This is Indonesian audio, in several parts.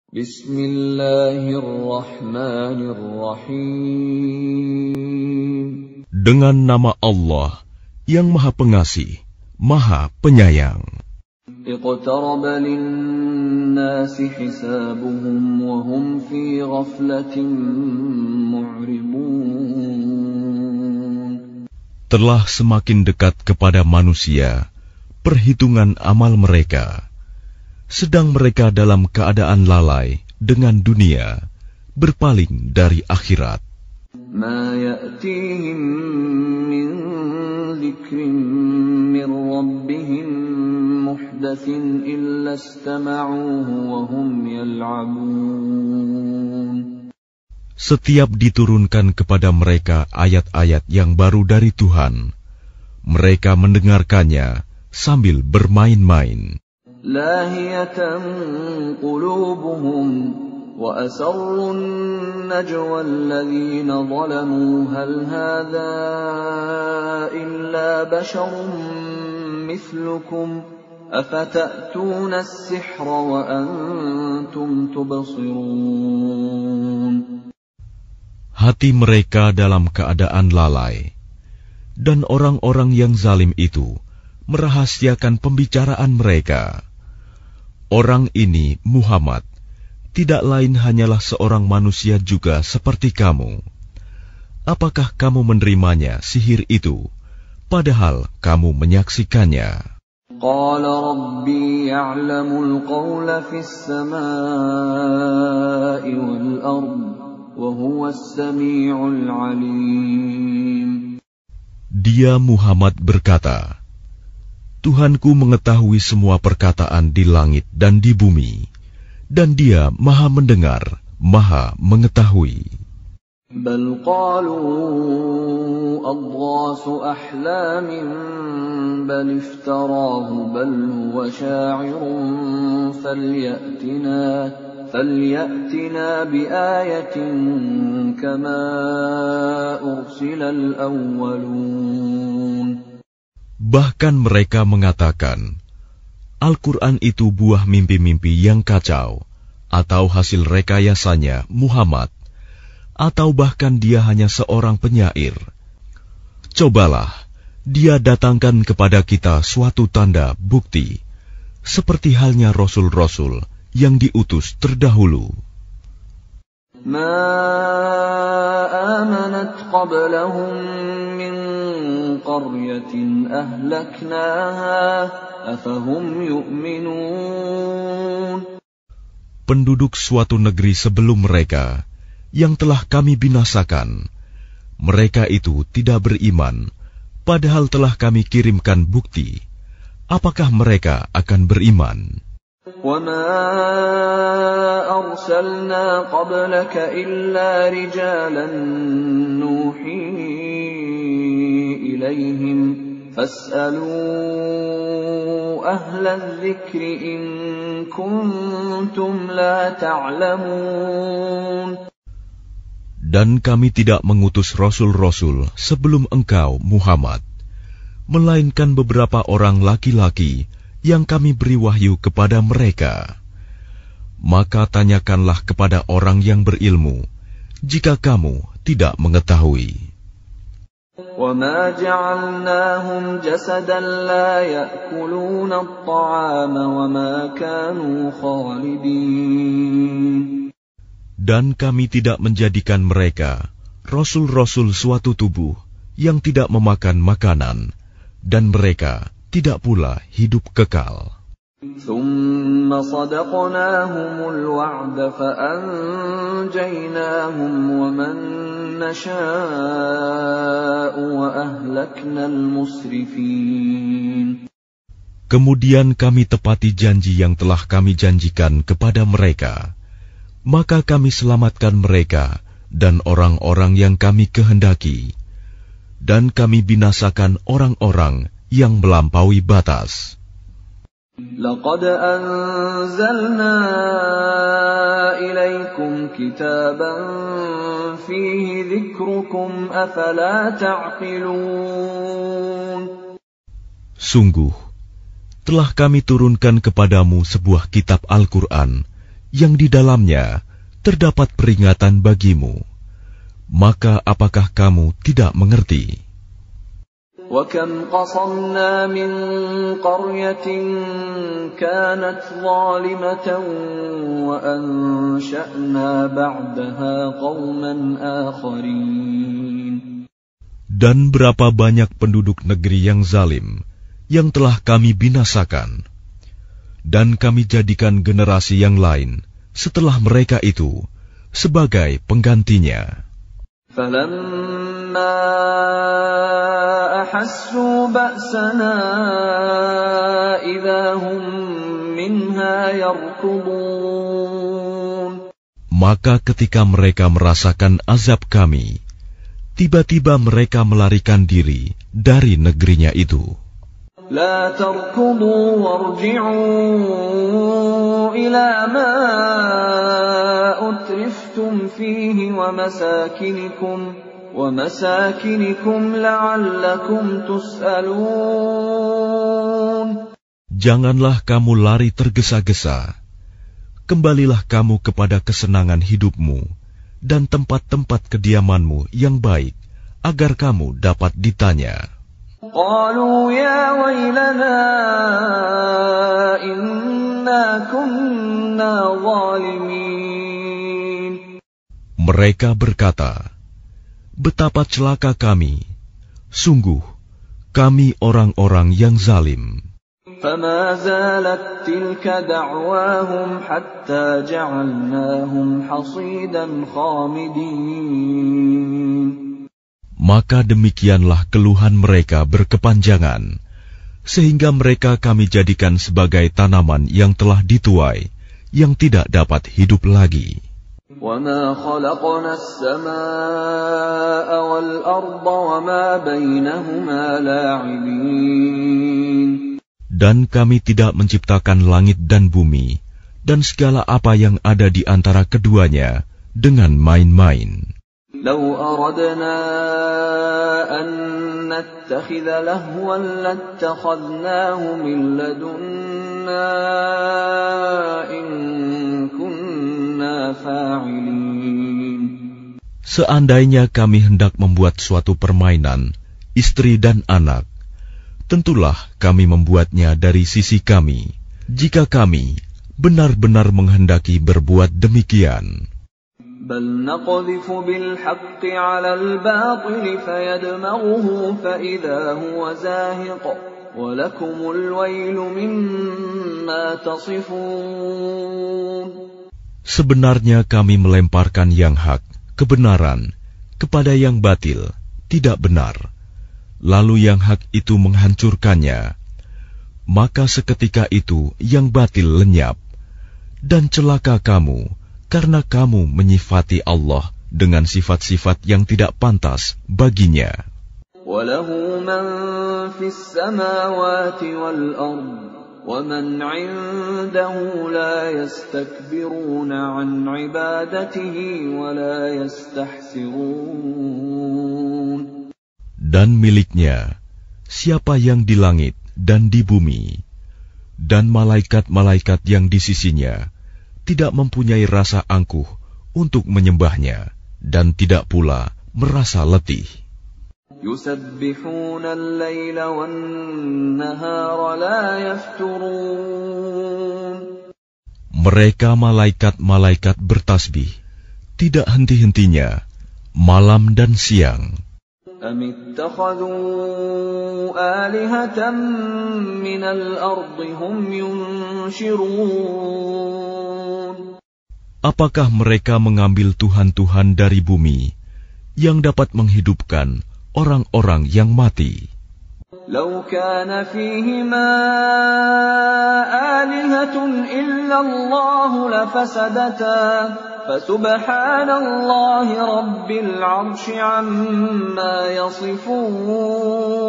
Bismillahirrahmanirrahim. Dengan nama Allah yang Maha Pengasih, Maha Penyayang. Iqtaraba lin-nasi hisabuhum wa hum fi ghaflatin mu'ribun. Telah semakin dekat kepada manusia perhitungan amal mereka, sedang mereka dalam keadaan lalai dengan dunia, berpaling dari akhirat. Ma ya'tihim min dzikrin min rabbihim muhdatsin illa istama'uhu wa hum yal'abun. Setiap diturunkan kepada mereka ayat-ayat yang baru dari Tuhan, mereka mendengarkannya sambil bermain-main. Lahiyatan qulubuhum wa asarrun najwa alladhina zalamu hal hadha illa basharun mithlukum afata'tuna as-sihra wa antum tubsirun. Hati mereka dalam keadaan lalai, dan orang-orang yang zalim itu merahasiakan pembicaraan mereka. Orang ini, Muhammad, tidak lain hanyalah seorang manusia juga seperti kamu. Apakah kamu menerimanya sihir itu, padahal kamu menyaksikannya? Qala Rabbi ya'lamul qawla fis samaa'i wal ard. Dia Muhammad berkata, Tuhanku mengetahui semua perkataan di langit dan di bumi, dan Dia Maha mendengar, Maha mengetahui. Bal qalu adghasu ahlamin bal iftarahu bal huwa sya'irun فليأتنا بآية كما أرسل الأولون. Bahkan mereka mengatakan, Al-Quran itu buah mimpi-mimpi yang kacau, atau hasil rekayasanya Muhammad, atau bahkan dia hanya seorang penyair. Cobalah, dia datangkan kepada kita suatu tanda bukti, seperti halnya Rasul-Rasul yang diutus terdahulu. Ma amanat qablahum min qaryatin ahlaknaha afahum yu'minun. Penduduk suatu negeri sebelum mereka yang telah kami binasakan, mereka itu tidak beriman, padahal telah kami kirimkan bukti. Apakah mereka akan beriman? وَمَا أَرْسَلْنَا قَبْلَكَ إِلَّا رِجَالًا نُوحِي إِلَيْهِمْ فَاسْأَلُوا أَهْلَ الذِّكْرِ إِن كُنتُمْ لَا تَعْلَمُونَ. Dan kami tidak mengutus rasul-rasul sebelum engkau, Muhammad, melainkan beberapa orang laki-laki yang kami beri wahyu kepada mereka. Maka tanyakanlah kepada orang yang berilmu, jika kamu tidak mengetahui. وَمَا جَعَلْنَاهُمْ جَسَدًا لَا يَأْكُلُونَ الطَّعَامَ وَمَا كَانُوا خَالِدِينَ. Dan kami tidak menjadikan mereka rasul-rasul suatu tubuh yang tidak memakan makanan, dan mereka tidak pula hidup kekal. ثُمَّ صَدَقْنَاهُمُ الْوَعْدَ فَأَنْجَيْنَاهُمْ وَمَنْ نَشَاءُ وَأَهْلَكْنَا الْمُسْرِفِينَ. Kemudian kami tepati janji yang telah kami janjikan kepada mereka, maka kami selamatkan mereka dan orang-orang yang kami kehendaki, dan kami binasakan orang-orang yang melampaui batas. لَقَدْ أَنزَلْنَا إِلَيْكُمْ كِتَابًا فِيهِ ذِكْرُكُمْ أَفَلَا تَعْقِلُونَ. Sungguh, telah kami turunkan kepadamu sebuah kitab Al-Quran yang di dalamnya terdapat peringatan bagimu. Maka apakah kamu tidak mengerti? وَكَمْ قَصَمْنَا مِنْ قَرْيَةٍ كَانَتْ ظَالِمَةً وَأَنْشَأْنَا بَعْدَهَا قَوْمًا آخَرِينَ. Dan berapa banyak penduduk negeri yang zalim yang telah kami binasakan, dan kami jadikan generasi yang lain setelah mereka itu sebagai penggantinya. فَلَمَّا أَحَسُّوا بَأْسَنَا إِذَا هُمْ مِنْهَا يَرْكُضُونَ. Maka ketika mereka merasakan azab kami, tiba-tiba mereka melarikan diri dari negerinya itu. لَا تَرْكُضُوا وَارْجِعُوا إِلَى مَا أُتْرِفْتُمْ فِيهِ وَمَسَاكِنِكُمْ لَعَلَّكُمْ تُسْأَلُونَ. Janganlah kamu lari tergesa-gesa. Kembalilah kamu kepada kesenangan hidupmu dan tempat-tempat kediamanmu yang baik, agar kamu dapat ditanya. قالوا يا ويلنا إنا كنا ظالمين. Mereka berkata, betapa celaka kami, sungguh kami orang-orang yang zalim. فما زالت تلك دعواهم حتى جعلناهم حصيدا خامدين. Maka demikianlah keluhan mereka berkepanjangan, sehingga mereka kami jadikan sebagai tanaman yang telah dituai, yang tidak dapat hidup lagi. وَمَا خَلَقْنَا السَّمَاءَ وَالْأَرْضَ وَمَا بَيْنَهُمَا لَاعِبِينَ. Dan kami tidak menciptakan langit dan bumi, dan segala apa yang ada di antara keduanya, dengan main-main. لو أردنا أن نتخذ لهوا لاتخذناه من لدنا إن كنا فاعلين. Seandainya kami hendak membuat suatu permainan, istri dan anak, tentulah kami membuatnya dari sisi kami, jika kami benar-benar menghendaki berbuat demikian. بل نقذف بالحق على الباطل فيدمغه فإذا هو زاهق ولكم الويل مما تصفون. Sebenarnya kami melemparkan yang hak, kebenaran, kepada yang batil, tidak benar, lalu yang hak itu menghancurkannya, maka seketika itu yang batil lenyap, dan celaka kamu, karena kamu menyifati Allah dengan sifat-sifat yang tidak pantas baginya. وَلَهُ مَنْ فِي السَّمَاوَاتِ وَالْأَرْضِ وَمَنْ عِنْدَهُ لَا يَسْتَكْبِرُونَ عَنْ عِبَادَتِهِ وَلَا يَسْتَحْسِرُونَ. Dan miliknya siapa yang di langit dan di bumi, dan malaikat-malaikat yang di sisinya tidak mempunyai rasa angkuh untuk menyembahnya, dan tidak pula merasa letih. يُسَبِّحُونَ اللَّيْلَ وَالنَّهَارَ لَا يَفْتُرُونَ. Mereka malaikat-malaikat bertasbih, tidak henti-hentinya, malam dan siang. أَمِ اتَّخَذُوا آلِهَةً مِّنَ الْأَرْضِ هُمْ يُنْشِرُونَ. Apakah mereka mengambil tuhan-tuhan dari bumi yang dapat menghidupkan orang-orang yang mati? لَوْ كَانَ فِيهِمَا آلِهَةٌ إِلَّا اللَّهُ لَفَسَدَتَا فَسُبْحَانَ اللَّهِ رَبِّ الْعَرْشِ عَمَّا يَصِفُونَ.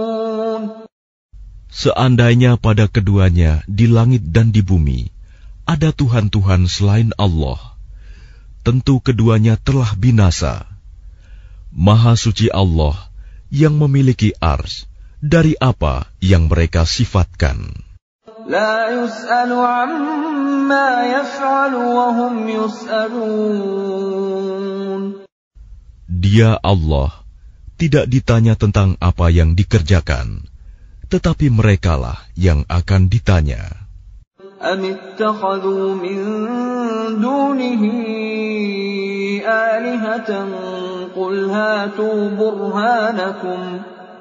Seandainya pada keduanya di langit dan di bumi ada tuhan-tuhan selain Allah, tentu keduanya telah binasa. Maha suci Allah yang memiliki arsy dari apa yang mereka sifatkan. لا يسأل عما يفعل وهم يسألون. Dia Allah tidak ditanya tentang apa yang dikerjakan, tetapi merekalah yang akan ditanya. أم اتخذوا من دونه آلهة قل هاتوا برهانكم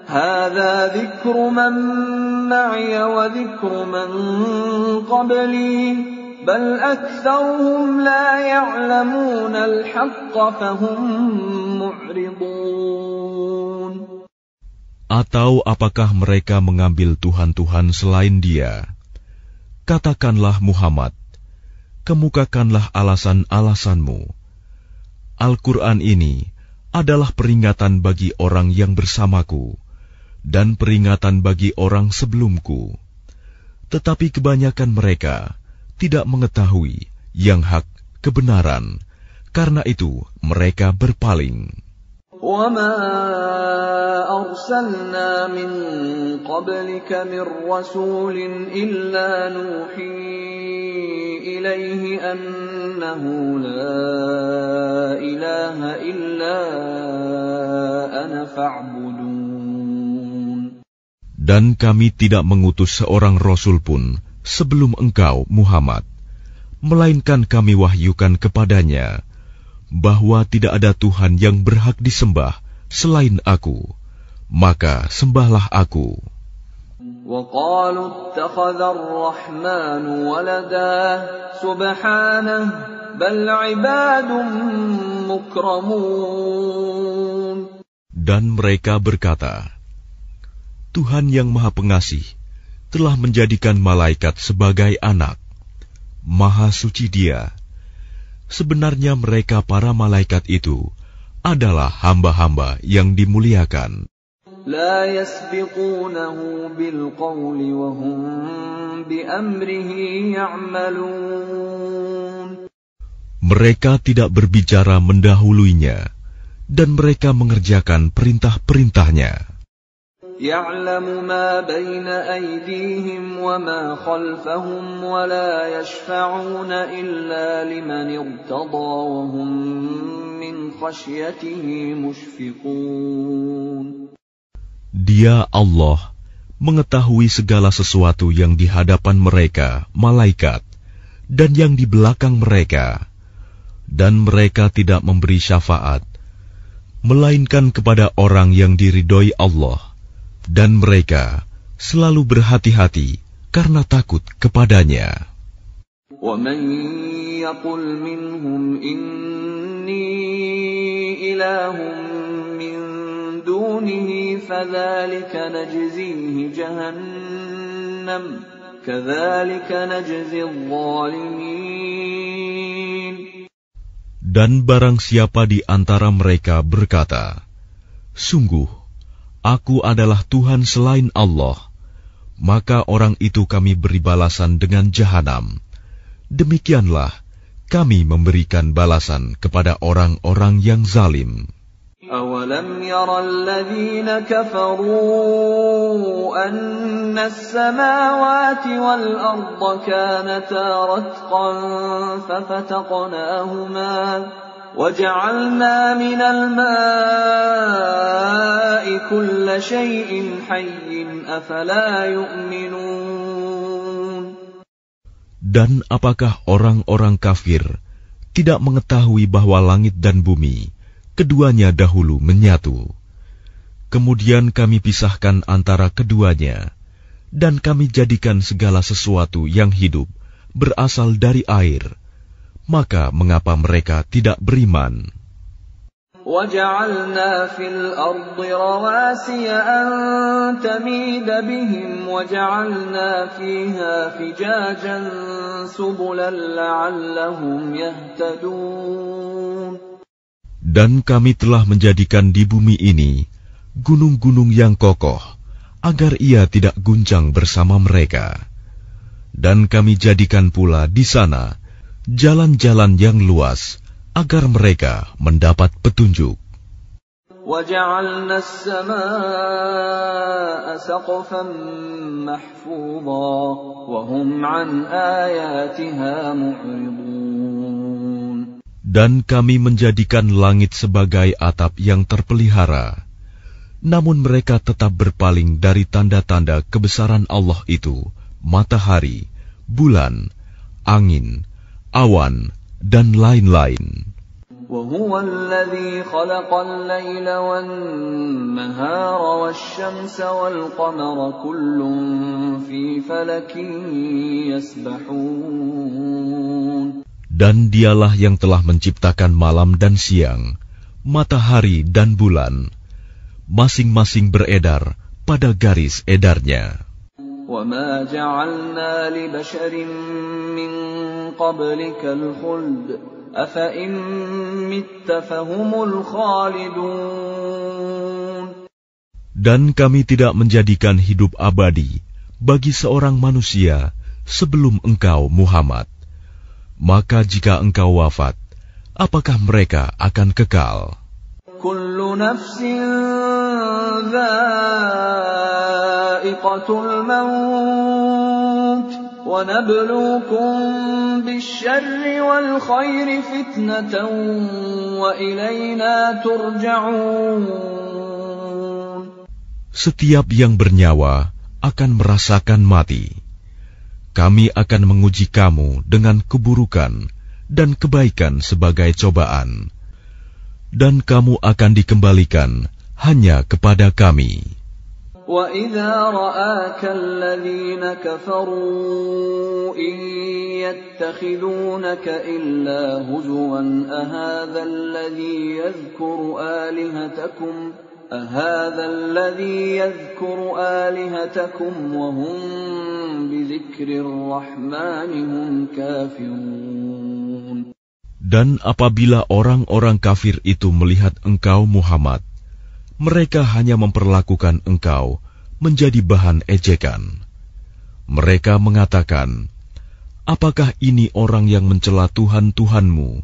هذا ذكر من معي وذكر من قبلي بل أكثرهم لا يعلمون الحق فهم معرضون. Atau apakah mereka mengambil Tuhan-Tuhan selain Dia? Katakanlah Muhammad, kemukakanlah alasan-alasanmu. Al-Quran ini adalah peringatan bagi orang yang bersamaku dan peringatan bagi orang sebelumku. Tetapi kebanyakan mereka tidak mengetahui yang hak kebenaran, karena itu mereka berpaling. وَمَا أَرْسَلْنَا مِن قَبْلِكَ مِن رَّسُولٍ إِلَّا نُوحِي إِلَيْهِ أَنَّهُ لَا إِلَٰهَ إِلَّا أَنَا فَاعْبُدُونِ. Dan kami tidak mengutus seorang rasul pun sebelum engkau, Muhammad, melainkan kami wahyukan kepadanya bahwa tidak ada Tuhan yang berhak disembah selain Aku, maka sembahlah Aku. وَقَالُوا اتَّخَذَ الرَّحْمَنُ وَلَدًا سُبْحَانَهُ بَلْ عِبَادٌ مُكْرَمُونَ. Dan mereka berkata, Tuhan yang Maha Pengasih telah menjadikan malaikat sebagai anak. Maha suci Dia. Sebenarnya mereka para malaikat itu adalah hamba-hamba yang dimuliakan. لا يسبقونه بالقول وهم بأمره يعملون. Mereka tidak berbicara mendahuluinya, dan mereka mengerjakan perintah-perintahnya. يعلم ما بين أيديهم وما خلفهم ولا يشفعون إلا لمن ارتضى وهم من خشيته مشفقون. Dia Allah mengetahui segala sesuatu yang di hadapan mereka, malaikat, dan yang di belakang mereka, dan mereka tidak memberi syafaat, melainkan kepada orang yang diridhoi Allah. Dan mereka selalu berhati-hati karena takut kepadanya. وَمَن يَقُلْ مِنْهُمْ إِنِّي إِلَٰهٌ مِّن دُونِهِ فَذَلِكَ نَجْزِيهِ جَهَنَّمَ كَذَلِكَ نَجْزِي الظَّالِمِينَ. Dan barang siapa di antara mereka berkata, Sungguh, Aku adalah Tuhan selain Allah, maka orang itu kami beri balasan dengan jahanam. Demikianlah kami memberikan balasan kepada orang-orang yang zalim. أَوَلَمْ يَرَ الَّذِينَ كَفَرُوا أَنَّ السَّمَاوَاتِ وَالْأَرْضَ كَانَتَا رَتْقًا فَفَتَقْنَاهُمَا وَجَعَلْنَا مِنَ الْمَاءِ كُلَّ شَيْءٍ حَيٍّ أَفَلَا يُؤْمِنُونَ. Dan apakah orang-orang kafir tidak mengetahui bahwa langit dan bumi keduanya dahulu menyatu? Kemudian kami pisahkan antara keduanya, dan kami jadikan segala sesuatu yang hidup berasal dari air. Maka mengapa mereka tidak beriman? وَجَعَلْنَا فِي الْأَرْضِ رَوَاسِيَ أَن تَمِيدَ بِهِمْ وَجَعَلْنَا فِيهَا فِجَاجًا سُبُلًا لَّعَلَّهُمْ يَهْتَدُونَ. Dan kami telah menjadikan di bumi ini gunung-gunung yang kokoh, agar ia tidak guncang bersama mereka. Dan kami jadikan pula di sana jalan-jalan yang luas, agar mereka mendapat petunjuk. وَجَعَلْنَا السَّمَاءَ سَقْفًا مَحْفُوظًا وَهُمْ عَنْ آيَاتِهَا مُعْرِضُونَ. Dan kami menjadikan langit sebagai atap yang terpelihara, namun mereka tetap berpaling dari tanda-tanda kebesaran Allah itu, matahari, bulan, angin, awan, dan lain-lain. وَهُوَ الَّذِي خَلَقَ اللَّيْلَ وَالنَّهَارَ وَالشَّمْسَ وَالْقَمَرَ كُلٌّ فِي فَلَكٍ يَسْبَحُونَ. Dan dialah yang telah menciptakan malam dan siang, matahari dan bulan, masing-masing beredar pada garis edarnya. وَمَا جَعَلْنَا لِبَشَرٍ مِّن قَبْلِكَ الْخُلْدَ أَفَإِن مِّتَّ فَهُمُ الْخَالِدُونَ. Dan kami tidak menjadikan hidup abadi bagi seorang manusia sebelum engkau, Muhammad. Maka jika engkau wafat, apakah mereka akan kekal? Kullu nafsin dha'iqatul maut wa nabluukum bisyarri wal khairi fitnatan wa ilayna turja'un. Setiap yang bernyawa akan merasakan mati. Kami akan menguji kamu dengan keburukan dan kebaikan sebagai cobaan. Dan kamu akan dikembalikan hanya kepada kami. وَإِذَا رَآكَ الَّذِينَ كَفَرُوا إِن يَتَّخِذُونَكَ إِلَّا هُزُوًا أَهَذَا الَّذِي يَذْكُرُ آلِهَتَكُمْ وَهُمْ بِذِكْرِ الرَّحْمَنِ هُمْ كَافِرُونَ. Dan apabila orang-orang kafir itu melihat engkau, Muhammad, mereka hanya memperlakukan engkau menjadi bahan ejekan. Mereka mengatakan, apakah ini orang yang mencela Tuhan-Tuhanmu?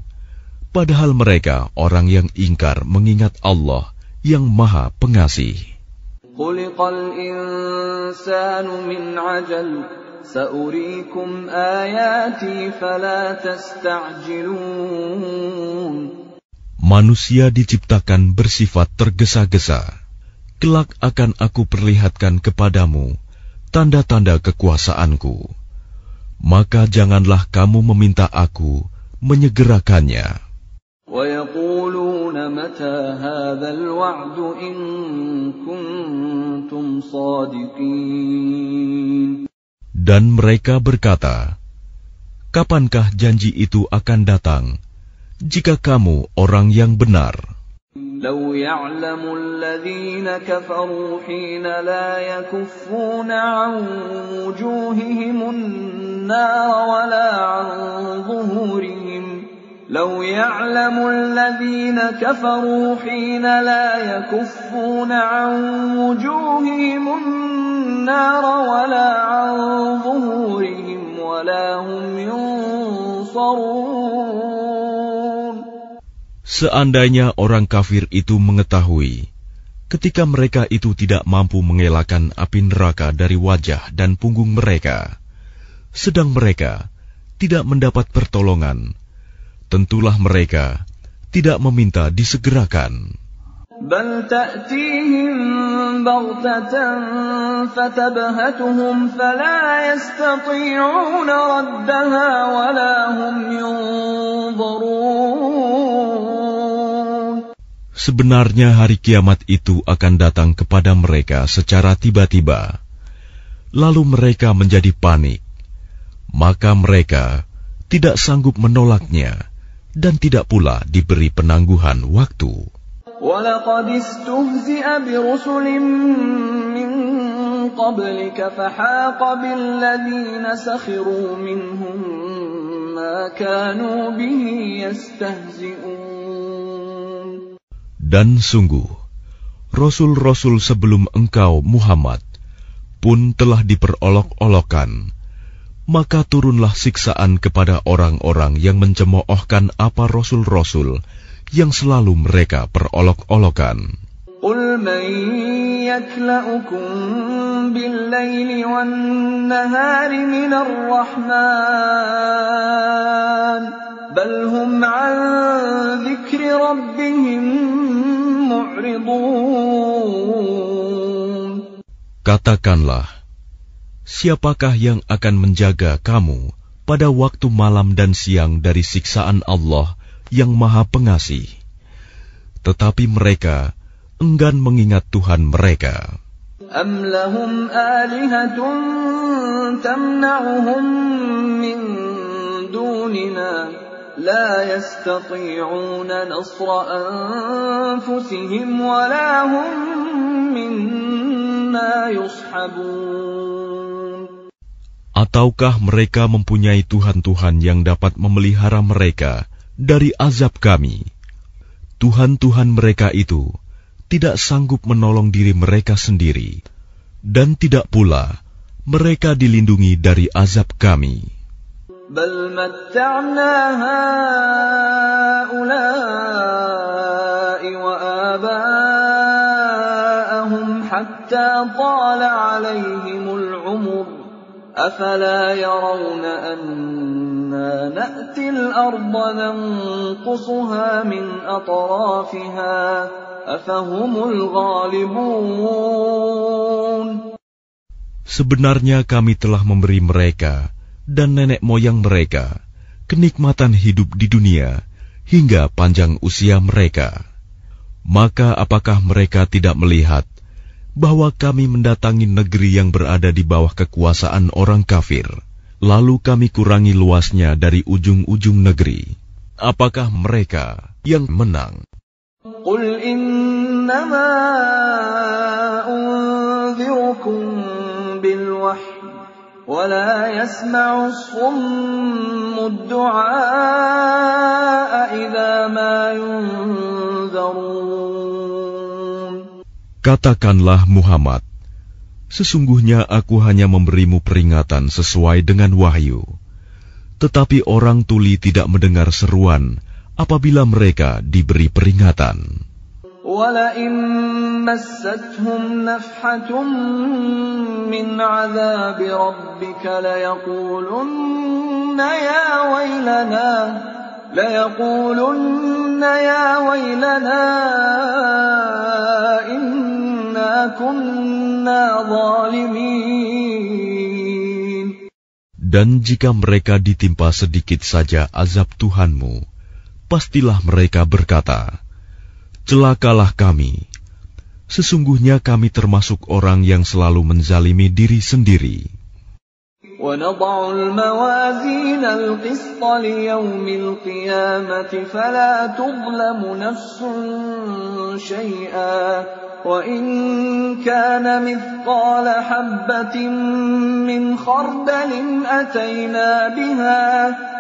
Padahal mereka orang yang ingkar mengingat Allah yang Maha Pengasih. Khuliqal insanu min ajal, sa'uriikum ayati fala tasta'jilun. Manusia diciptakan bersifat tergesa-gesa. Kelak akan aku perlihatkan kepadamu tanda-tanda kekuasaanku. Maka janganlah kamu meminta aku menyegerakannya. وَيَقُولُونَ مَتَى هَذَا الْوَعْدُ إِن كُنتُمْ صَادِقِينَ. Dan mereka berkata, kapankah janji itu akan datang, jika kamu orang yang benar? لَوْ يَعْلَمُ الَّذِينَ كَفَرُوا حِينَ لَا يَكُفُّونَ عَنْ وُجُوهِهِمُ النَّارَ وَلَا عَنْ ظُهُورِهِمْ لَوْ يَعْلَمُ الَّذِينَ كَفَرُوا حِينَ لَا يَكُفُّونَ عَنْ وُجُوهِهِمُ النَّارَ وَلَا عَنْ ظُهُورِهِمْ وَلَا هُمْ يُنصَرُونَ. Seandainya orang kafir itu mengetahui, ketika mereka itu tidak mampu mengelakkan api neraka dari wajah dan punggung mereka, sedang mereka tidak mendapat pertolongan, tentulah mereka tidak meminta disegerakan. Bal ta'tihim baghtatan fatabhatuhum fala yastati'una raddaha wala hum yunzarun. Sebenarnya hari kiamat itu akan datang kepada mereka secara tiba-tiba, lalu mereka menjadi panik, maka mereka tidak sanggup menolaknya dan tidak pula diberi penangguhan waktu. وَلَقَدِ اسْتُهْزِئَ بِرُسُلٍ مِّن قَبْلِكَ فَحَاقَ بِالَّذِينَ سَخِرُوا مِنْهُم مَّا كَانُوا بِهِ يَسْتَهْزِئُونَ. Dan sungguh, Rasul-Rasul sebelum engkau, Muhammad, pun telah diperolok-olokkan. Maka turunlah siksaan kepada orang-orang yang mencemoohkan apa Rasul-Rasul yang selalu mereka perolok-olokan. قُلْ مَنْ يَكْلَؤُكُمْ بِاللَّيْلِ وَالنَّهَارِ مِنَ الرَّحْمَنِ بَلْ هُمْ عَنْ ذِكْرِ رَبِّهِمْ مُعْرِضُونَ. Katakanlah, siapakah yang akan menjaga kamu pada waktu malam dan siang dari siksaan Allah yang Maha Pengasih? Tetapi mereka enggan mengingat Tuhan mereka. أَمْ لَهُمْ آلِهَةٌ تَمْنَعُهُمْ مِنْ دُونِنَا لَا يَسْتَطِيعُونَ نَصْرَ أَنفُسِهِمْ وَلَا هُمْ مِنَّا يُصْحَبُونَ. Ataukah mereka mempunyai Tuhan-Tuhan yang dapat memelihara mereka dari azab kami? Tuhan-Tuhan mereka itu tidak sanggup menolong diri mereka sendiri, dan tidak pula mereka dilindungi dari azab kami. بَلْ مَتَّعْنَا هَؤُلَاءِ وَآبَاءَهُمْ حَتَّى طَالَ عَلَيْهِمُ الْعُمُرُ أَفَلَا يَرَوْنَ أَنَّا نَأْتِي الْأَرْضَ نَنقُصُهَا مِنْ أَطْرَافِهَا أَفَهُمُ الْغَالِبُونَ. Sebenarnya kami telah memberi mereka dan nenek moyang mereka kenikmatan hidup di dunia hingga panjang usia mereka. Maka apakah mereka tidak melihat bahwa kami mendatangi negeri yang berada di bawah kekuasaan orang kafir, lalu kami kurangi luasnya dari ujung-ujung negeri? Apakah mereka yang menang? قُلْ إِنَّمَا أُنذِرُكُم بِالْوَحْيِ وَلَا يَسْمَعُ الصُّمُّ الدُّعَاءَ إِذَا مَا يُنذَرُونَ. Katakanlah Muhammad, sesungguhnya aku hanya memberimu peringatan sesuai dengan wahyu. Tetapi orang tuli tidak mendengar seruan apabila mereka diberi peringatan. وَلَئِن مَّسَّتْهُمْ نَفْحَةٌ مِّنْ عَذَابِ رَبِّكَ لَيَقُولُنَّ يَا وَيْلَنَا إِنَّا كُنَّا ظَالِمِينَ. Dan jika mereka ditimpa sedikit saja azab Tuhanmu, pastilah mereka berkata, celakalah kami. Sesungguhnya kami termasuk orang yang selalu menzalimi diri sendiri. وَنَضَعُ الْمَوَازِينَ الْقِسْطَ لِيَوْمِ الْقِيَامَةِ فَلَا تُظْلَمُ نَفْسٌ شَيْئًا وَإِنْ كَانَ مِثْقَالَ حَبَّةٍ مِّنْ خَرْدَلٍ أَتَيْنَا بِهَا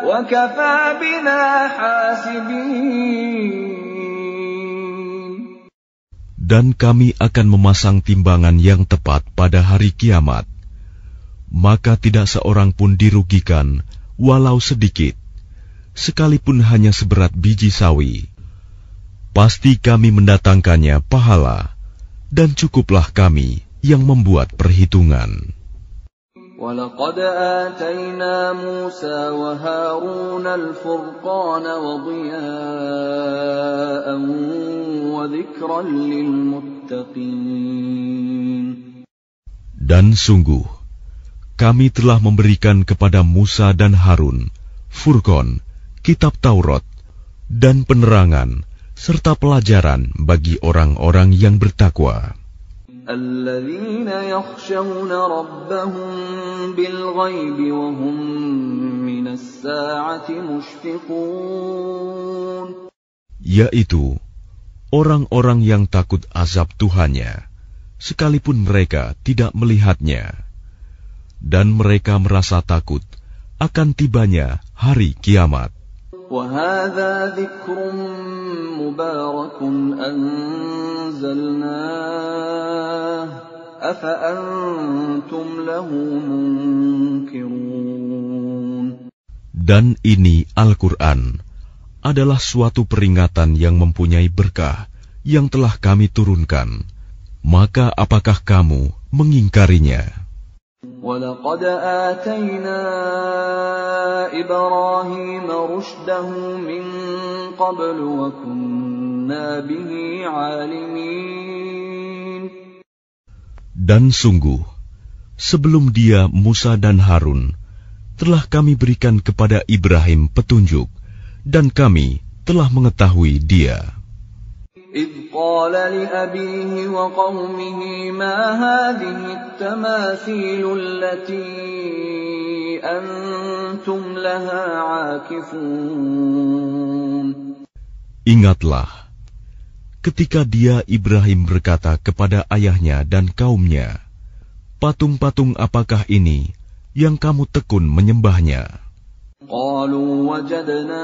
وَكَفَى بِنَا حَاسِبِينَ. Dan kami akan memasang timbangan yang tepat pada hari kiamat. Maka tidak seorang pun dirugikan, walau sedikit, sekalipun hanya seberat biji sawi. Pasti kami mendatangkannya pahala, dan cukuplah kami yang membuat perhitungan. وَلَقَدْ آتَيْنَا مُوسَى وَهَارُونَ الْفُرْقَانَ وَضِيَاءً وَذِكْرًا لِلْمُتَّقِينَ. Dan sungguh, kami telah memberikan kepada Musa dan Harun Furqan, kitab Taurat, dan penerangan, serta pelajaran bagi orang-orang yang bertakwa. الَّذِينَ يَخْشَوْنَ رَبَّهُم بِالْغَيْبِ وَهُم مِّنَ السَّاعَةِ مُشْفِقُونَ. Yaitu orang-orang yang takut azab Tuhannya, sekalipun mereka tidak melihatnya. Dan mereka merasa takut akan tibanya hari kiamat. وَهَذَا ذِكْرٌ مُبَارَكٌ أَنزَلْنَاهُ أَفَأَنْتُمْ لَهُ مُنْكِرُونَ. Dan ini Al-Quran adalah suatu peringatan yang mempunyai berkah yang telah kami turunkan, maka apakah kamu mengingkarinya? وَلَقَدْ آتَيْنَا إِبْرَاهِيمَ رُشْدَهُ مِنْ قَبْلُ وَكُنَّا بِهِ عَالِمِينَ. Dan sungguh, sebelum dia Musa dan Harun, telah kami berikan kepada Ibrahim petunjuk, dan kami telah mengetahui dia. إِذْ قَالَ لِأَبِيهِ وَقَوْمِهِ مَا هَذِهِ التَّمَاثِيلُ الَّتِي أَنْتُمْ لَهَا عَاكِفُونَ. Ingatlah, ketika dia Ibrahim berkata kepada ayahnya dan kaumnya, patung-patung apakah ini yang kamu tekun menyembahnya? قالوا وجدنا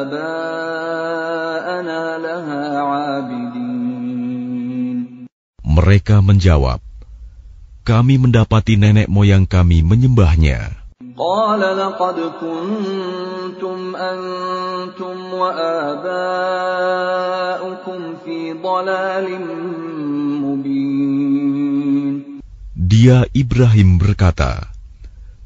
آباءنا لها عابدين. Mereka menjawab, kami mendapati nenek moyang kami menyembahnya. قال لقد كنتم أنتم وآباؤكم في ضلال مبين. Dia Ibrahim berkata,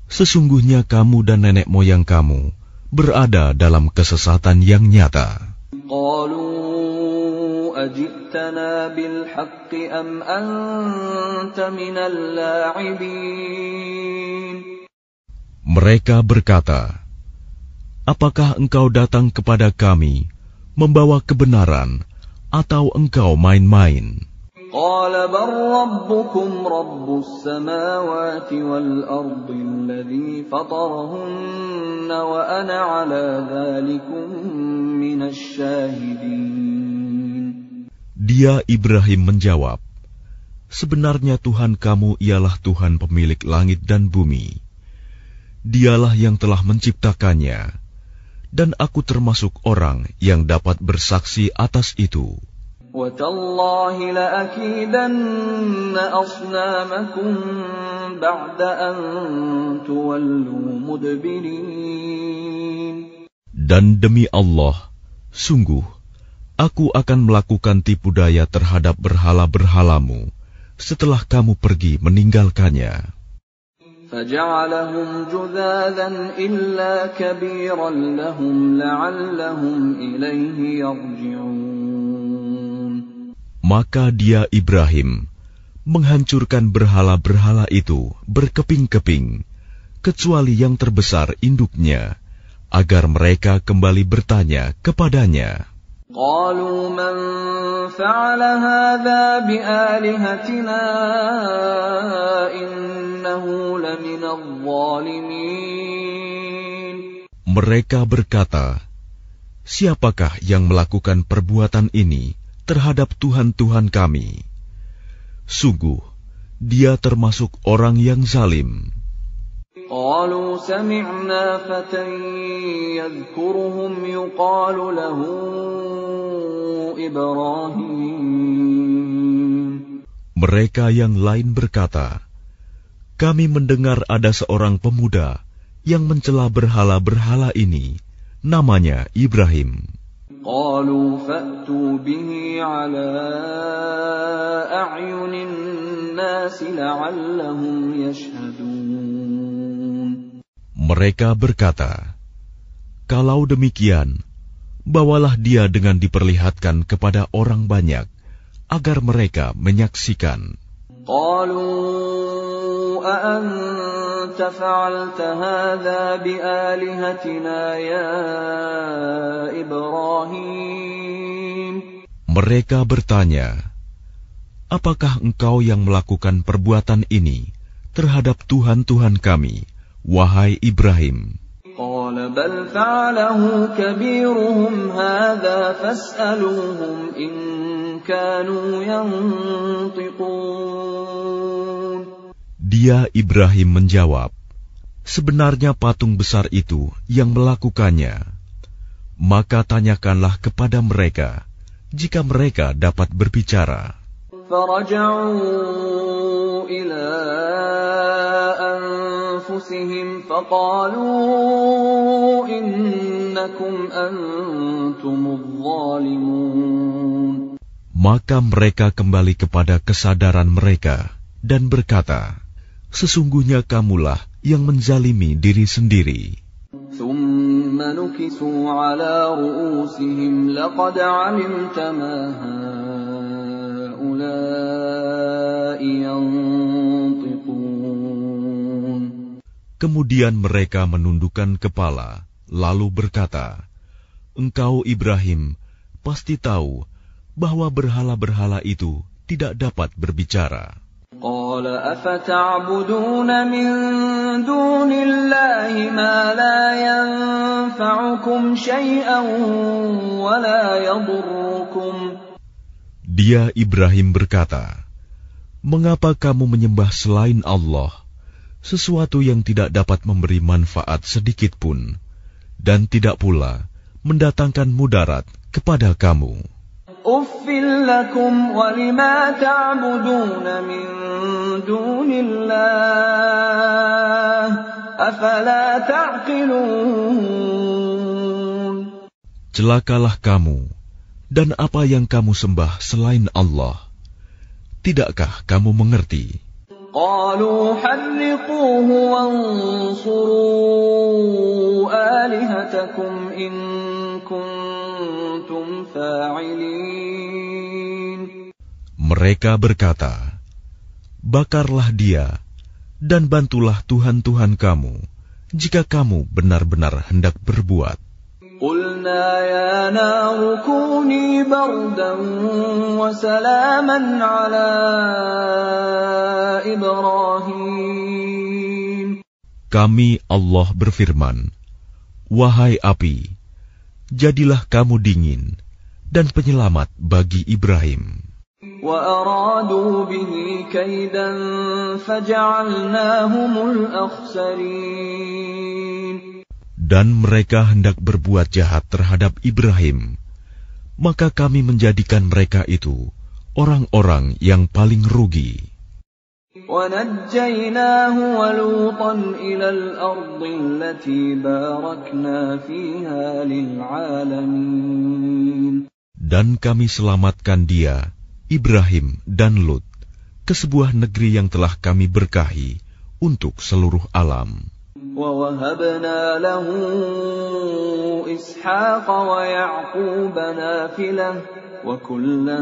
sesungguhnya kamu dan nenek moyang kamu berada dalam kesesatan yang nyata. قالوا أجئتنا بالحق أم أنت من اللاعبين. Mereka berkata, apakah engkau datang kepada kami membawa kebenaran atau engkau main-main? قال بل ربكم رب السماوات والأرض الذي فطرهن وأنا على ذلكم من الشاهدين. Dia Ibrahim menjawab, sebenarnya Tuhan kamu ialah Tuhan pemilik langit dan bumi. Dialah yang telah menciptakannya, dan aku termasuk orang yang dapat bersaksi atas itu. وَتَاللَّهِ لَأَكِيدَنَّ أَصْنَامَكُمْ بَعْدَ أَن تُوَلُّوا مُدْبِرِينَ. Dan demi Allah, sungguh, aku akan melakukan tipu daya terhadap berhala-berhalamu setelah kamu pergi meninggalkannya. فَجَعَلَهُمْ جُذَاذًا إِلَّا كَبِيرًا لَهُمْ لَعَلَّهُمْ إِلَيْهِ يَرْجِعُونَ. Maka dia Ibrahim menghancurkan berhala-berhala itu berkeping-keping, kecuali yang terbesar induknya, agar mereka kembali bertanya kepadanya. قالوا من فعل هذا بآلهتنا إنه لمن الظالمين. Mereka berkata, siapakah yang melakukan perbuatan ini terhadap Tuhan-Tuhan kami? Sungguh, dia termasuk orang yang zalim. قالوا سمعنا فتى يذكرهم يقال له إبراهيم. Mereka yang lain berkata, kami mendengar ada seorang pemuda yang mencela berhala-berhala ini, namanya Ibrahim. قالوا فأتوا به على أعين الناس لعلهم يشهدون. Mereka berkata, kalau demikian, bawalah dia dengan diperlihatkan kepada orang banyak, agar mereka menyaksikan. قالوا أأنت فعلت هذا بآلهتنا يا إبراهيم. Mereka bertanya, apakah engkau yang melakukan perbuatan ini terhadap Tuhan-Tuhan kami, wahai Ibrahim? قال بل فعله كبيرهم هذا فاسألوهم إن كانوا ينطقون. Dia Ibrahim menjawab, sebenarnya patung besar itu yang melakukannya. Maka tanyakanlah kepada mereka, jika mereka dapat berbicara. فرجعوا إلى أنفسهم أنفسهم فقالوا إنكم أنتم الظالمون. Maka mereka kembali kepada kesadaran mereka dan berkata, sesungguhnya kamulah yang menzalimi diri sendiri. ثم نكسوا على رؤوسهم لقد علمت ما هؤلاء ينطقون. Kemudian mereka menundukkan kepala, lalu berkata, engkau Ibrahim pasti tahu bahwa berhala-berhala itu tidak dapat berbicara. قال أفتعبدون من دون الله ما لا ينفعكم شيئا ولا يضركم. Dia Ibrahim berkata, mengapa kamu menyembah selain Allah sesuatu yang tidak dapat memberi manfaat sedikit pun dan tidak pula mendatangkan mudarat kepada kamu? Uffil lakum wa lima ta'buduna min dunillah afala ta'qilun. Celakalah kamu dan apa yang kamu sembah selain Allah. Tidakkah kamu mengerti? Qalu harriquhu wansuru alihatakum in kuntum fa'ilin. Mereka berkata, bakarlah dia dan bantulah Tuhan-Tuhan kamu jika kamu benar-benar hendak berbuat. Qulna ya naru kuni bardan wa salaman ala Ibrahim. Kami Allah berfirman, wahai api, jadilah kamu dingin dan penyelamat bagi Ibrahim. Wa aradu bihi kaidan faja'alnahumul akhsarin. Dan mereka hendak berbuat jahat terhadap Ibrahim, maka kami menjadikan mereka itu orang-orang yang paling rugi. وَنَجَّيْنَاهُ وَلُوطًا إِلَى الْأَرْضِ الَّتِي بَارَكْنَا فِيهَا لِلْعَالَمِينَ. Dan kami selamatkan dia, Ibrahim dan Lut, ke sebuah negeri yang telah kami berkahi untuk seluruh alam. وَوَهَبْنَا لَهُ إِسْحَاقَ وَيَعْقُوبَ نَافِلَةً وَكُلًّا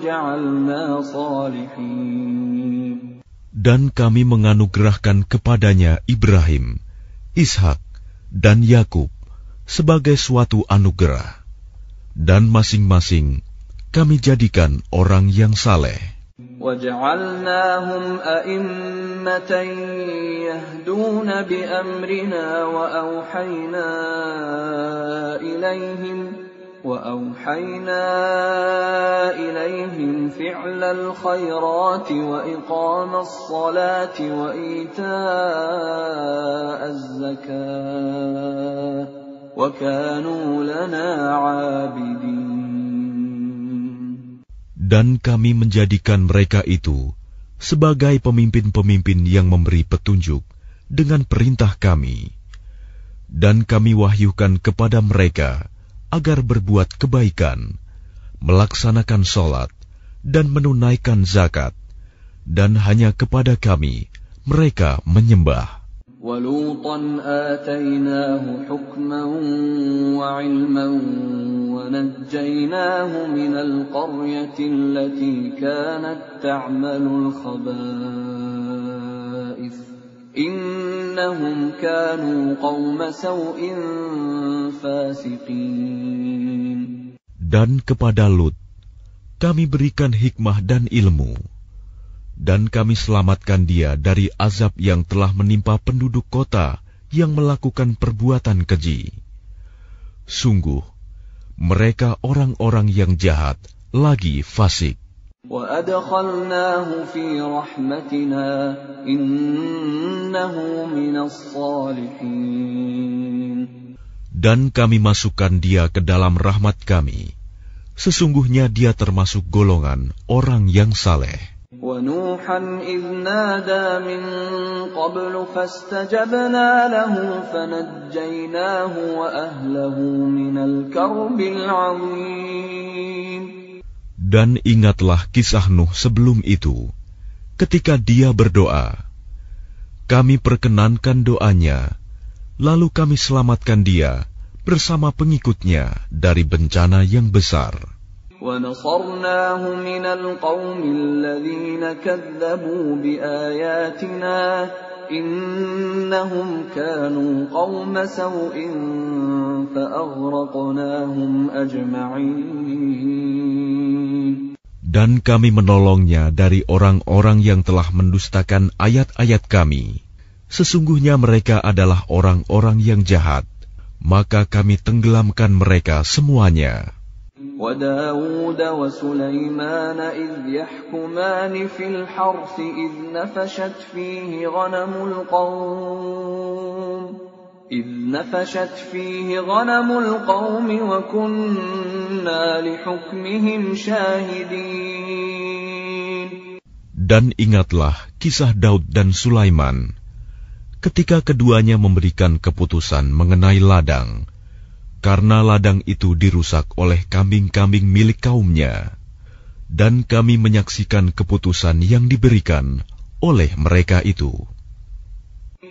جَعَلْنَا صَالِحِينَ. Dan kami menganugerahkan kepadanya Ibrahim, Ishak, dan Yakub sebagai suatu anugerah, dan masing-masing kami jadikan orang yang saleh. وَجَعَلْنَاهُمْ أَئِمَّةً يَهْدُونَ بِأَمْرِنَا وَأَوْحَيْنَا إِلَيْهِمْ فِعْلَ الْخَيْرَاتِ وَإِقَامَ الصَّلَاةِ وَإِيتَاءَ الزَّكَاةِ وَكَانُوا لَنَا عَابِدِينَ. Dan kami menjadikan mereka itu sebagai pemimpin-pemimpin yang memberi petunjuk dengan perintah kami. Dan kami wahyukan kepada mereka agar berbuat kebaikan, melaksanakan sholat, dan menunaikan zakat. Dan hanya kepada kami mereka menyembah. وَلُوطًا آتَيْنَاهُ حُكْمًا وَعِلْمًا وَنَجَّيْنَاهُ مِنَ الْقَرْيَةِ الَّتِي كَانَتْ تَعْمَلُ الْخَبَائِثَ إِنَّهُمْ كَانُوا قَوْمَ سَوْءٍ فَاسِقِينَ. Dan kepada Lut kami berikan hikmah dan ilmu, dan kami selamatkan dia dari azab yang telah menimpa penduduk kota yang melakukan perbuatan keji. Sungguh, mereka orang-orang yang jahat lagi fasik. وَأَدْخَلْنَاهُ فِي رَحْمَتِنَا إِنَّهُ مِنَ الصَّالِحِينَ. Dan kami masukkan dia ke dalam rahmat kami. Sesungguhnya dia termasuk golongan orang yang saleh. وَنُوحًا إِذْ نَادَى مِن قَبْلُ فَاسْتَجَبْنَا لَهُ فَنَجَّيْنَاهُ وَأَهْلَهُ مِنَ الْكَرْبِ الْعَظِيمِ. Dan ingatlah kisah Nuh sebelum itu, ketika dia berdoa. Kami perkenankan doanya, lalu kami selamatkan dia bersama pengikutnya dari bencana yang besar. وَنَصَرْنَاهُ مِنَ الْقَوْمِ الَّذِينَ كَذَّبُوا بِآيَاتِنَا إِنَّهُمْ كَانُوا قَوْمَ سَوْءٍ فَأَغْرَقْنَاهُمْ أَجْمَعِينَ. Dan kami menolongnya dari orang-orang yang telah mendustakan ayat-ayat kami. Sesungguhnya mereka adalah orang-orang yang jahat, maka kami tenggelamkan mereka semuanya. وَدَاوُودَ وَسُلَيْمَانَ إِذْ يَحْكُمَانِ فِي الْحَرْثِ إِذْ نَفَشَتْ فِيهِ غَنَمُ الْقَوْمِ وَكُنَّا لِحُكْمِهِمْ شَاهِدِينَ. Dan ingatlah kisah Daud dan Sulaiman, ketika keduanya memberikan keputusan mengenai ladang, karena ladang itu dirusak oleh kambing-kambing milik kaumnya, dan kami menyaksikan keputusan yang diberikan oleh mereka itu.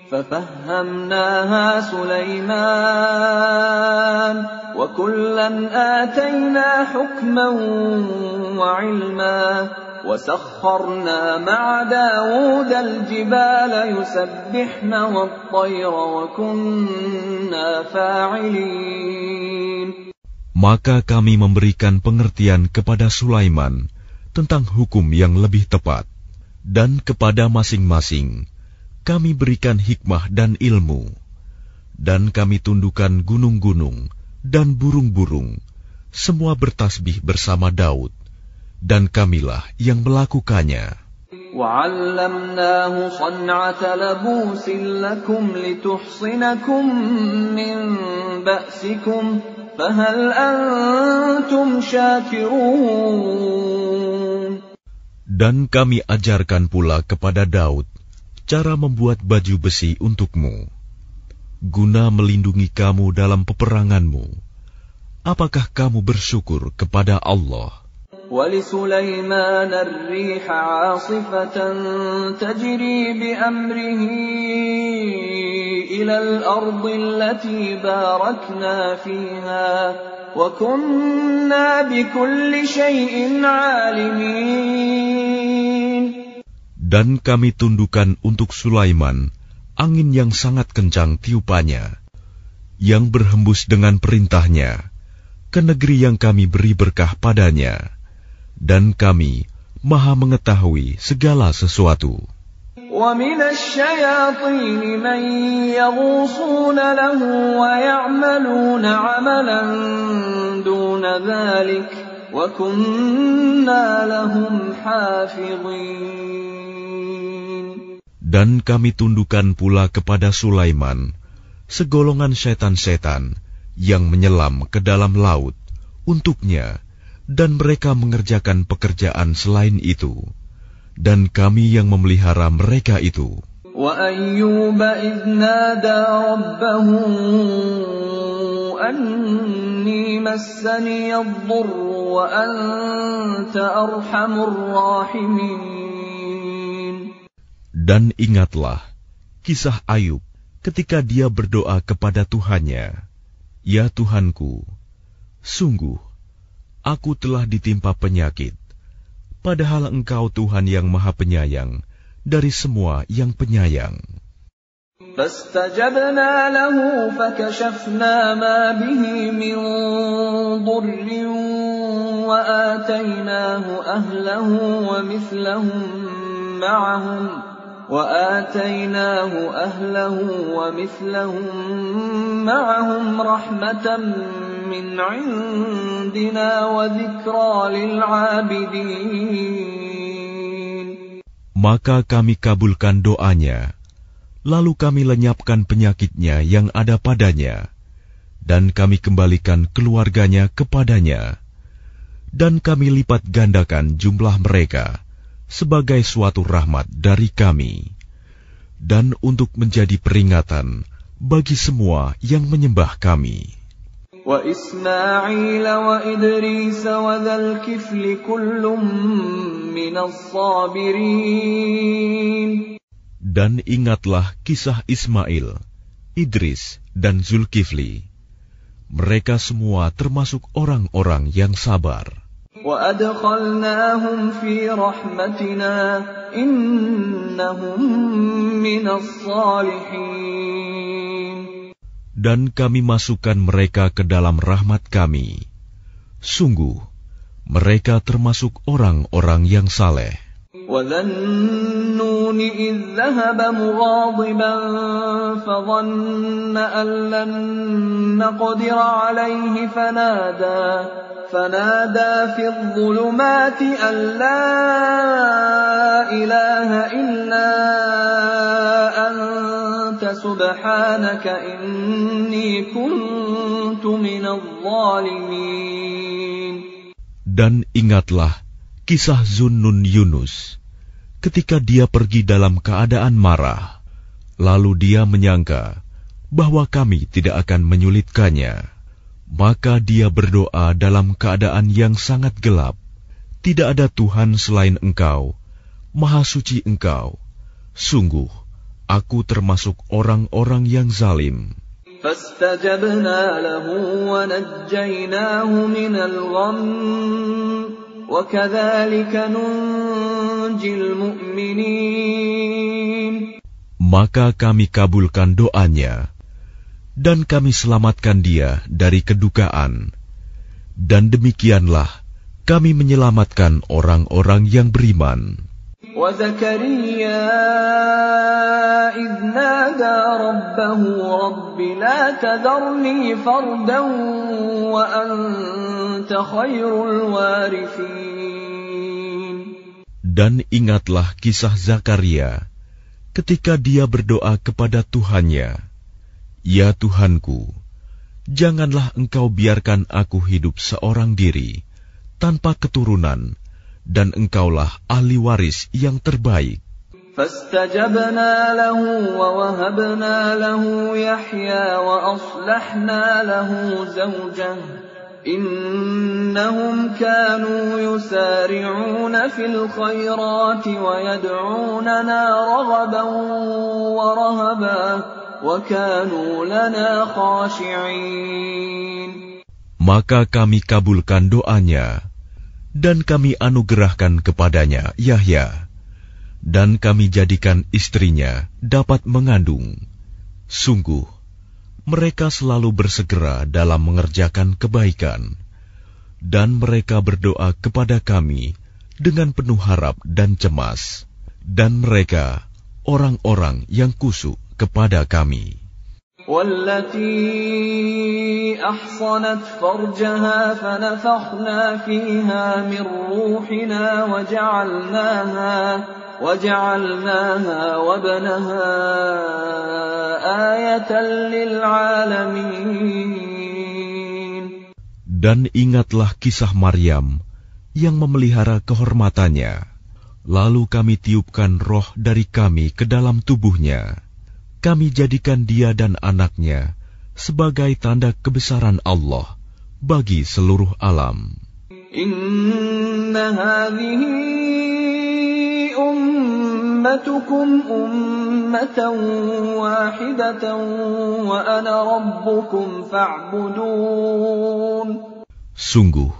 فَفَهَّمْنَاهَا سُلَيْمَانَ وَكُلًّا آتَيْنَا حُكْمًا وَعِلْمًا وَسَخَّرْنَا مَعَ دَاوُودَ الْجِبَالَ يُسَبِّحْنَ وَالطَّيْرَ وَكُنَّا فَاعِلِينَ. Maka kami memberikan pengertian kepada Sulaiman tentang hukum yang lebih tepat, dan kepada masing-masing kami berikan hikmah dan ilmu, dan kami tundukkan gunung-gunung dan burung-burung, semua bertasbih bersama Daud, dan kamilah yang melakukannya. وَعَلَّمْنَاهُ صَنْعَةَ لَبُوسٍ لَكُمْ لِتُحْصِنَكُمْ مِنْ بَأْسِكُمْ فَهَلْ أَنْتُمْ شَاكِرُونَ. Dan kami ajarkan pula kepada Daud cara membuat baju besi untukmu, guna melindungi kamu dalam peperanganmu. Apakah kamu bersyukur kepada Allah? وَلِسُلَيْمَانَ الرِّيحَ عَاصِفَةً تَجْرِي بِأَمْرِهِ إِلَى الْأَرْضِ الَّتِي بَارَكْنَا فِيهَا وَكُنَّا بِكُلِّ شَيْءٍ عَالِمِينَ. Dan kami tundukkan untuk Sulaiman angin yang sangat kencang tiupannya, yang berhembus dengan perintahnya ke negeri yang kami beri berkah padanya, dan kami Maha mengetahui segala sesuatu. وَمِنَ الشَّيَاطِينِ مَن يَغُوصُونَ لَهُ وَيَعْمَلُونَ عَمَلًا دُونَ ذَلِكَ وَكُنَّا لَهُمْ حَافِظِينَ. Dan kami tundukkan pula kepada Sulaiman segolongan setan-setan yang menyelam ke dalam laut untuknya, dan mereka mengerjakan pekerjaan selain itu, dan kami yang memelihara mereka itu. وَأَيُّوبَ إِذْ نَادَى رَبَّهُ أَنِّي مَسَّنِيَ الضُّرُّ وَأَنْتَ أَرْحَمُ الرَّاحِمِينَ. Dan ingatlah kisah Ayub ketika dia berdoa kepada Tuhannya, "Ya Tuhanku, sungguh aku telah ditimpa penyakit, padahal Engkau Tuhan yang Maha Penyayang dari semua yang penyayang." فَاسْتَجَبْنَا لَهُ فَكَشَفْنَا مَا بِهِ مِنْ ضُرٍّ وَآتَيْنَاهُ أَهْلَهُ وَمِثْلَهُم مَّعَهُمْ رَحْمَةً مِّنْ عِندِنَا وَذِكْرَىٰ لِلْعَابِدِينَ. Maka kami kabulkan doanya, lalu kami lenyapkan penyakitnya yang ada padanya, dan kami kembalikan keluarganya kepadanya, dan kami lipat gandakan jumlah mereka sebagai suatu rahmat dari kami, dan untuk menjadi peringatan bagi semua yang menyembah kami. Wa Ismail wa Idris wa dzal kifli kullum minas sabirin. Dan ingatlah kisah Ismail, Idris, dan Zulkifli. Mereka semua termasuk orang-orang yang sabar. وَأَدْخَلْنَاهُمْ فِي رَحْمَتِنَا إِنَّهُمْ مِنَ الصَّالِحِينَ. Dan kami masukkan mereka ke dalam rahmat kami. Sungguh, mereka termasuk orang-orang yang saleh. وَذَا النُّونِ إِذ ذَهَبَ مُغَاضِبًا فَظَنَّ أَن لَّن نَّقْدِرَ عَلَيْهِ فنادى في الظلمات أن لا إله إلا أنت سبحانك إني كنت من الظالمين. Dan ingatlah kisah Zunnun Yunus ketika dia pergi dalam keadaan marah, lalu dia menyangka bahwa kami tidak akan menyulitkannya. Maka dia berdoa dalam keadaan yang sangat gelap. Tidak ada Tuhan selain Engkau, Maha Suci Engkau. Sungguh, aku termasuk orang-orang yang zalim. فاستجبنا له ونجيناه من الغم وكذلك ننجي المؤمنين. Maka kami kabulkan doanya, dan kami selamatkan dia dari kedukaan. Dan demikianlah kami menyelamatkan orang-orang yang beriman. وَزَكَرِيَّا إِذْ نَادَى رَبَّهُ رَبِّ لَا تَذَرْنِي فَرْدًا وَأَنْتَ خَيْرُ الْوَارِثِينَ. Dan ingatlah kisah Zakaria ketika dia berdoa kepada Tuhannya, Ya Tuhanku, janganlah Engkau biarkan aku hidup seorang diri, tanpa keturunan, dan Engkaulah ahli waris yang terbaik. فاستجبنا له ووهبنا له يحيى وأصلحنا له زوجه إنهم كانوا يسارعون في الخيرات ويدعوننا رغبا ورهبا وكانوا لنا خاشعين. Maka kami kabulkan doanya, dan kami anugerahkan kepadanya Yahya, dan kami jadikan istrinya dapat mengandung. Sungguh, mereka selalu bersegera dalam mengerjakan kebaikan, dan mereka berdoa kepada kami dengan penuh harap dan cemas, dan mereka orang-orang yang kusuk kepada kami. والتي أحصنت فرجها فنفخنا فيها من روحنا وجعلناها وابنها آية للعالمين. Dan ingatlah kisah Maryam yang memelihara kehormatannya. Lalu kami tiupkan roh dari kami ke dalam tubuhnya. Kami jadikan dia dan anaknya sebagai tanda kebesaran Allah bagi seluruh alam. Inna hadhihi ummatukum ummatan wahidatan wa ana rabbukum fa'budun. Sungguh,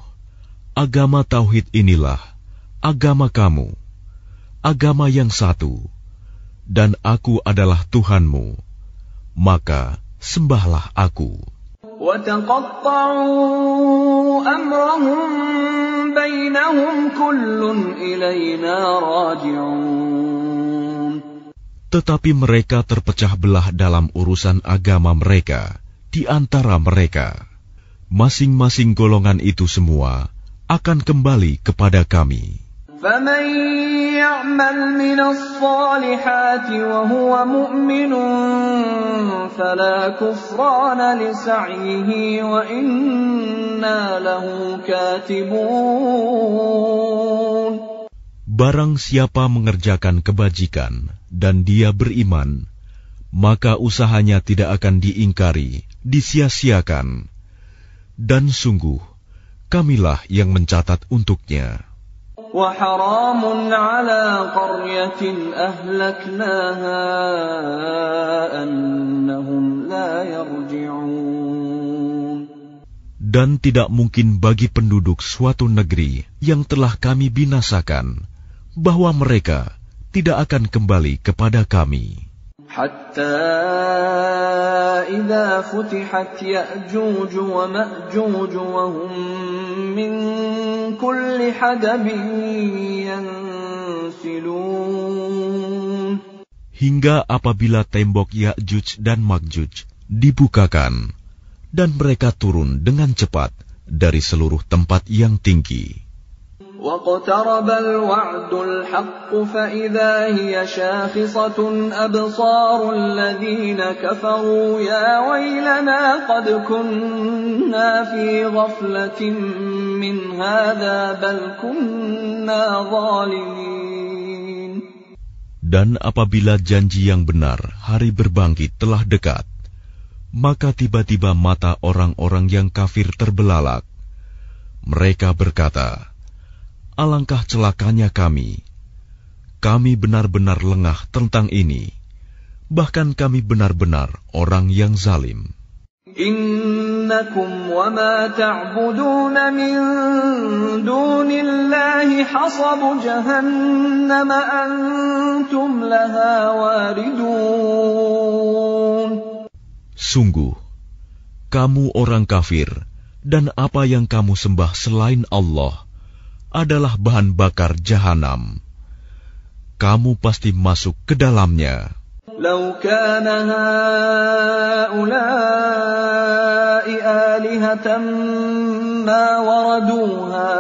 agama tauhid inilah agama kamu, agama yang satu, dan aku adalah Tuhanmu, maka sembahlah aku. وَتَقَطَّعُوا أَمْرَهُمْ بَيْنَهُمْ كُلٌّ إِلَيْنَا رَاجِعُونَ. Tetapi mereka terpecah belah dalam urusan agama mereka di antara mereka. Masing-masing golongan itu semua akan kembali kepada kami. فَمَنْ يَعْمَلْ مِنَ الصَّالِحَاتِ وَهُوَ مُؤْمِنٌ فَلَا كُفْرَانَ لِسَعْيِهِ وَإِنَّا لَهُ كَاتِبُونَ. Barang siapa mengerjakan kebajikan dan dia beriman, maka usahanya tidak akan diingkari, disia-siakan. Dan sungguh, kamilah yang mencatat untuknya. وَحَرَامٌ عَلَى قَرْيَةٍ أَهْلَكْنَاهَا أَنَّهُمْ لَا يَرْجِعُونَ. Dan tidak mungkin bagi penduduk suatu negeri yang telah kami binasakan, bahwa mereka tidak akan kembali kepada kami. حَتَّى إِذَا فُتِحَتْ يَأْجُوجُ وَمَأْجُوجُ وَهُمْ مِنْ كُلِّ حَدَبٍ يَنْسِلُونَ. Hingga apabila tembok Ya'juj dan Ma'juj dibukakan, dan mereka turun dengan cepat dari seluruh tempat yang tinggi. وَاقْتَرَبَ الْوَعْدُ الْحَقُّ فَإِذَا هِيَ شَاخِصَةٌ أَبْصَارُ الَّذِينَ كَفَرُوا يَا وَيْلَنَا قَدْ كُنَّا فِي غَفْلَةٍ مِّنْ هَذَا بَلْ كُنَّا ظَالِمِينَ. Dan apabila janji yang benar, hari berbangkit telah dekat, maka tiba-tiba mata orang-orang yang kafir terbelalak. Mereka berkata, alangkah celakanya kami. Kami benar-benar lengah tentang ini. Bahkan kami benar-benar orang yang zalim. Innakum wa ma ta'buduna min dunillahi hasabu jahannam antum laha waridun. Sungguh, kamu orang kafir dan apa yang kamu sembah selain Allah adalah bahan bakar jahanam. Kamu pasti masuk ke dalamnya. Lau kana haula'i alihatan ma waraduha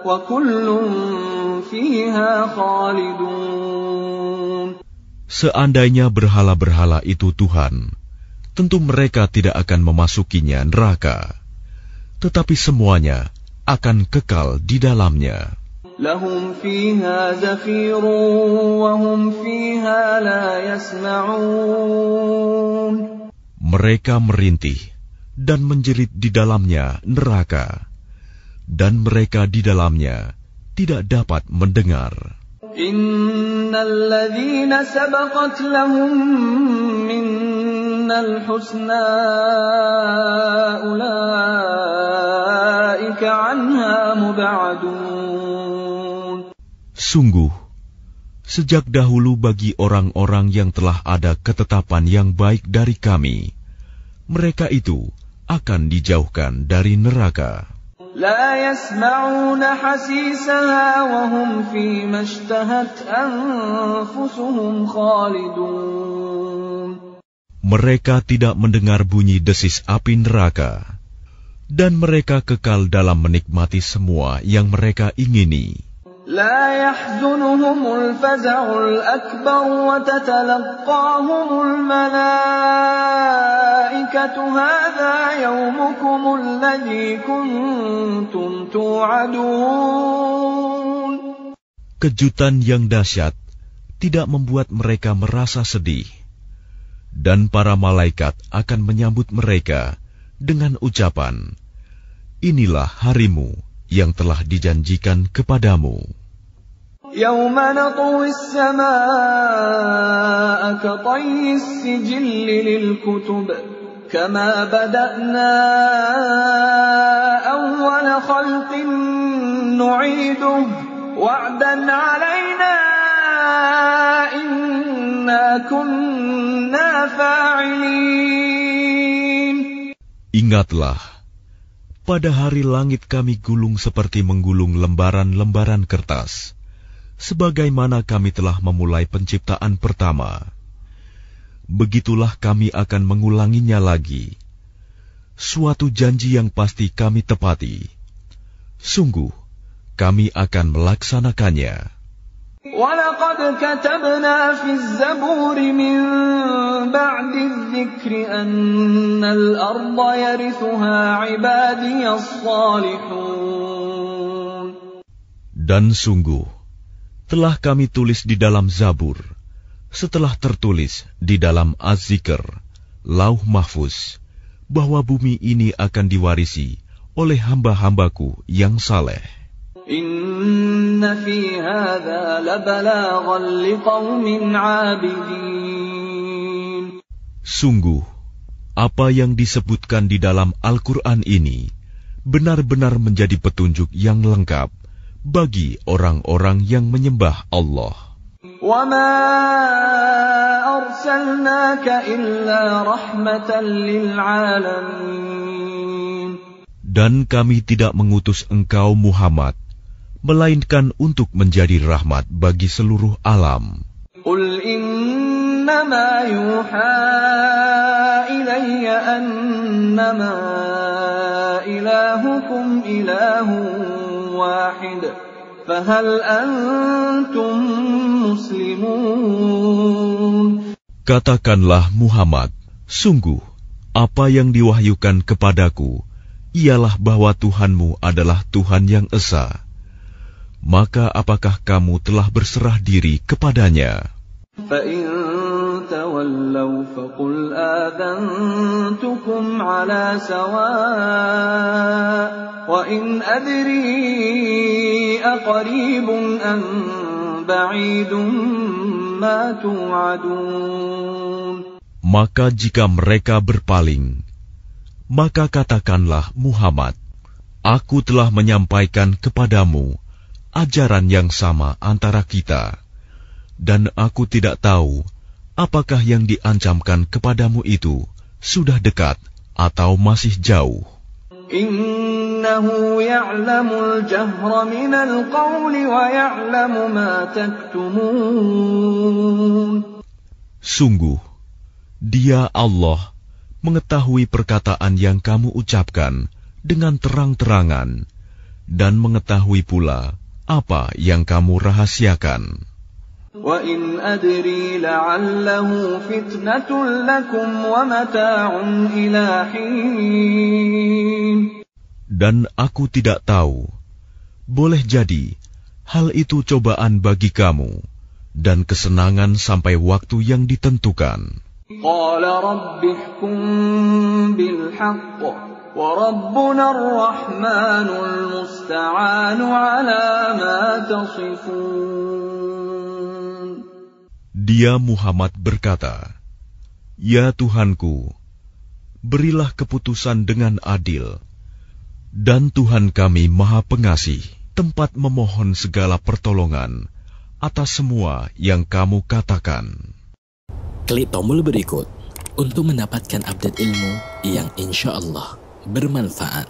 wa kullun fiha khalidun. Seandainya berhala-berhala itu Tuhan, tentu mereka tidak akan memasukinya neraka. Tetapi semuanya akan kekal di dalamnya. Lahum fiha zafirun wa hum fiha la yasma'un. Mereka merintih dan menjerit di dalamnya neraka, dan mereka di dalamnya tidak dapat mendengar. Innal ladzina sabaqat lahum minnal husna ulaika anha mub'adun. Sungguh, sejak dahulu bagi orang-orang yang telah ada ketetapan yang baik dari kami, mereka itu akan dijauhkan dari neraka. La yasma'una hasisaha wa hum fi mashtahat anfusuhum khalidun. Mereka tidak mendengar bunyi desis api neraka, dan mereka kekal dalam menikmati semua yang mereka ingini. لا يحزنهم الفزع الأكبر وتتلقاهم الملائكة هذا يومكم الذي كنتم توعدون. Kejutan yang dahsyat tidak membuat mereka merasa sedih, dan para malaikat akan menyambut mereka dengan ucapan, inilah harimu yang telah dijanjikan kepadamu. Yawma natwi as-samaa'a katayyi as-sijilli lil-kutub kama bada'na awwala khalqin nu'iduhu wa'dan 'alaina inna kunna fa'ilin. Ingatlah, pada hari langit kami gulung seperti menggulung lembaran-lembaran kertas, sebagaimana kami telah memulai penciptaan pertama. Begitulah kami akan mengulanginya lagi. Suatu janji yang pasti kami tepati. Sungguh, kami akan melaksanakannya. وَلَقَدْ كَتَبْنَا فِي الزَّبُورِ مِنْ بَعْدِ الذِّكْرِ أَنَّ الْأَرْضَ يَرِثُهَا عِبَادِيَ الصَّالِحُونَ. Dan sungguh, telah kami tulis di dalam Zabur, setelah tertulis di dalam Az-Zikr, Lauh Mahfuz, bahwa bumi ini akan diwarisi oleh hamba-hambaku yang saleh. Inna fi hadza labalaghan liqaumin 'abidin. Sungguh, apa yang disebutkan di dalam Al-Quran ini benar-benar menjadi petunjuk yang lengkap bagi orang-orang yang menyembah Allah. Wa ma arsalnaka illa rahmatan lil 'alamin. Dan kami tidak mengutus engkau Muhammad melainkan untuk menjadi rahmat bagi seluruh alam. Qul innama yuha ilayya annama ilahukum ilahun wahid, fahal antum muslimun. Katakanlah Muhammad, sungguh apa yang diwahyukan kepadaku ialah bahwa Tuhanmu adalah Tuhan yang esa. Maka apakah kamu telah berserah diri kepadanya? فَإِن تَوَلَّوْا فَقُلْ آذَنْتُكُمْ عَلَى سَوَاءٍ وَإِنْ أَدْرِي أَقَرِيبٌ أَمْ بَعِيدٌ مَا تُوعَدُونَ. Maka jika mereka berpaling, maka katakanlah Muhammad, aku telah menyampaikan kepadamu ajaran yang sama antara kita, dan aku tidak tahu apakah yang diancamkan kepadamu itu sudah dekat atau masih jauh. Innahu ya'lamul jahra minal qawli wa ya'lamu ma taktumun. Sungguh, Dia Allah mengetahui perkataan yang kamu ucapkan dengan terang-terangan dan mengetahui pula apa yang kamu rahasiakan. Wa in adri la'allahu fitnatun lakum wa mata'un ila hin. Dan aku tidak tahu, boleh jadi hal itu cobaan bagi kamu dan kesenangan sampai waktu yang ditentukan. Qala rabbi ihkum bil haqq wa rabbuna ar-rahmanul musta'anu ala ma tasifun. Dia Muhammad berkata, Ya Tuhanku, berilah keputusan dengan adil, dan Tuhan kami Maha Pengasih, tempat memohon segala pertolongan atas semua yang kamu katakan. Klik tombol berikut untuk mendapatkan update ilmu yang insya Allah bermanfaat.